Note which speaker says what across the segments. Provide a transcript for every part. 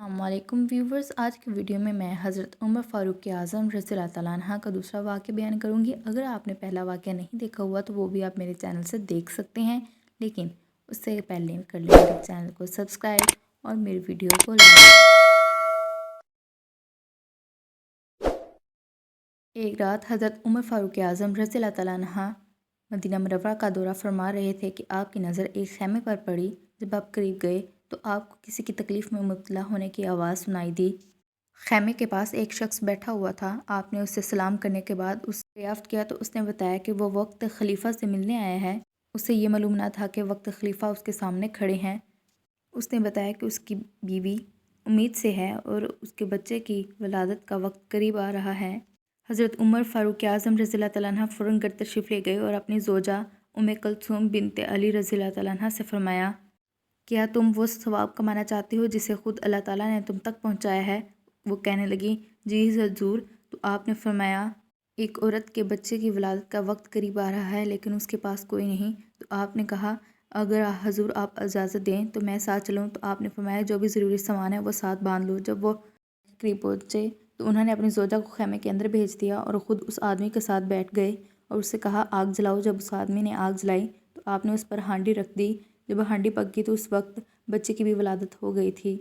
Speaker 1: अस्सलाम वालेकुम व्यूवर्स। आज की वीडियो में मैं हज़रत उमर फ़ारूक आज़म रज़ी अल्लाह तआला अन्हा का दूसरा वाक़या बयान करूँगी। अगर आपने पहला वाक़या नहीं देखा हुआ तो वो भी आप मेरे चैनल से देख सकते हैं, लेकिन उससे पहले कर लें मेरे चैनल को सब्सक्राइब और मेरी वीडियो को लाइक। एक रात हज़रत उमर फ़ारूक आज़म रज़ी अल्लाह तआला अन्हा मदीना मुनव्वरा का दौरा फरमा रहे थे कि आपकी नज़र एक ख़ैमे पर पड़ी। जब आप करीब गए तो आपको किसी की तकलीफ़ में मुब्तला होने की आवाज़ सुनाई दी। ख़ैमे के पास एक शख्स बैठा हुआ था। आपने उससे सलाम करने के बाद उससे दरियाफ़्त किया तो उसने बताया कि वो वक्त खलीफ़ा से मिलने आया है। उसे ये मालूम ना था कि वक्त खलीफ़ा उसके सामने खड़े हैं। उसने बताया कि उसकी बीवी उम्मीद से है और उसके बच्चे की वलादत का वक्त करीब आ रहा है। हज़रत उमर फ़ारूक आज़म रज़ी अल्लाह तआला अन्हा फ़ौरन घर तशरीफ़ ले गए और अपनी ज़ौजा उम्मे कुलसूम बिनते अली रज़ी अल्लाह तआला अन्हा से फ़रमाया, क्या तुम वो सवाब कमाना चाहती हो जिसे ख़ुद अल्लाह ताला ने तुम तक पहुँचाया है? वो कहने लगी, जी हजूर। तो आपने फरमाया, एक औरत के बच्चे की वलादत का वक्त करीब आ रहा है लेकिन उसके पास कोई नहीं। तो आपने कहा, अगर हजूर आप इजाज़त दें तो मैं साथ चलूँ। तो आपने फरमाया, जो भी ज़रूरी सामान है वो साथ बांध लो। जब वो करीब पहुँचे तो उन्होंने अपनी ज़ौजा को ख़ैमे के अंदर भेज दिया और ख़ुद उस आदमी के साथ बैठ गए और उससे कहा, आग जलाओ। जब उस आदमी ने आग जलाई तो आपने उस पर हांडी रख दी। जब हांडी पक गई तो उस वक्त बच्चे की भी वलादत हो गई थी।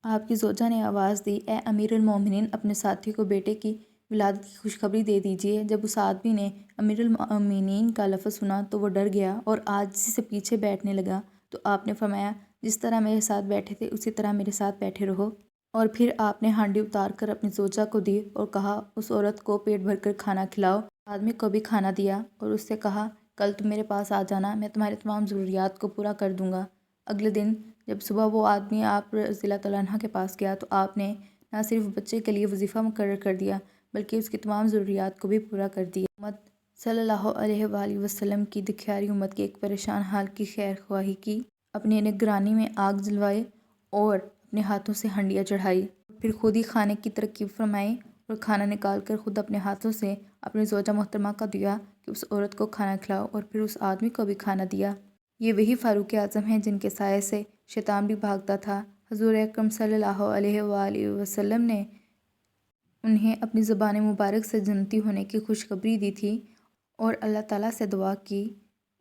Speaker 1: आपकी ज़ौजा ने आवाज़ दी, ए अमीरुल मोमिनीन, अपने साथी को बेटे की विलादत की खुशखबरी दे दीजिए। जब उस आदमी ने अमीरुल मोमिनीन का लफ्ज़ सुना तो वो डर गया और आजिज़ी से पीछे बैठने लगा। तो आपने फरमाया, जिस तरह मेरे साथ बैठे थे उसी तरह मेरे साथ बैठे रहो। और फिर आपने हांडी उतार कर अपनी ज़ौजा को दी और कहा, उस औरत को पेट भरकर खाना खिलाओ। आदमी को भी खाना दिया और उससे कहा, कल तुम मेरे पास आ जाना, मैं तुम्हारे तमाम ज़रूरियात को पूरा कर दूँगा। अगले दिन जब सुबह वो आदमी आप रज़ी अल्लाह तआला अन्हा के पास गया तो आपने न सिर्फ बच्चे के लिए वजीफ़ा मुकर्रर कर दिया बल्कि उसकी तमाम ज़रूरियात को भी पूरा कर दिया। उम्मत सल्लल्लाहु अलैहि वसल्लम की दुखियारी उम्मत के एक परेशान हाल की खैर ख्वाही की। अपनी निगरानी में आग जलवाई और अपने हाथों से हंडियाँ चढ़ाई। फिर खुद ही खाने की तरकीब फरमाई और खाना निकाल कर खुद अपने हाथों से अपनी ज़ौजा मोहतरमा का दिया कि उस औरत को खाना खिलाओ और फिर उस आदमी को भी खाना दिया। ये वही फ़ारूक आज़म हैं जिनके साये से शैतान भी भागता था। हुज़ूर अकरम सल्लल्लाहु अलैहि वसल्लम ने उन्हें अपनी ज़बान मुबारक से जन्नती होने की खुशखबरी दी थी और अल्लाह ताला से दुआ की,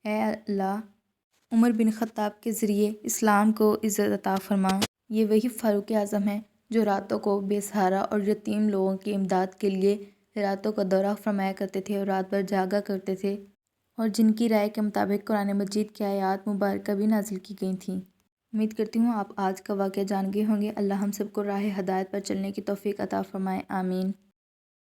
Speaker 1: ए अल्लाह, उमर बिन ख़त्ताब के ज़रिए इस्लाम को इज़्ज़त अता फ़रमा। ये वही फ़ारूक आज़म हैं जो रातों को बेसहारा और यतीम लोगों की इमदाद के लिए रातों का दौरा फरमाया करते थे और रात भर जागा करते थे और जिनकी राय के मुताबिक कुरान मजीद की आयात मुबारक भी नाजिल की गई थीं। उम्मीद करती हूँ आप आज का वाक़या जान गए होंगे। अल्लाह हम सबको राह हदायत पर चलने की तौफ़ीक अता फ़रमाए। आमीन।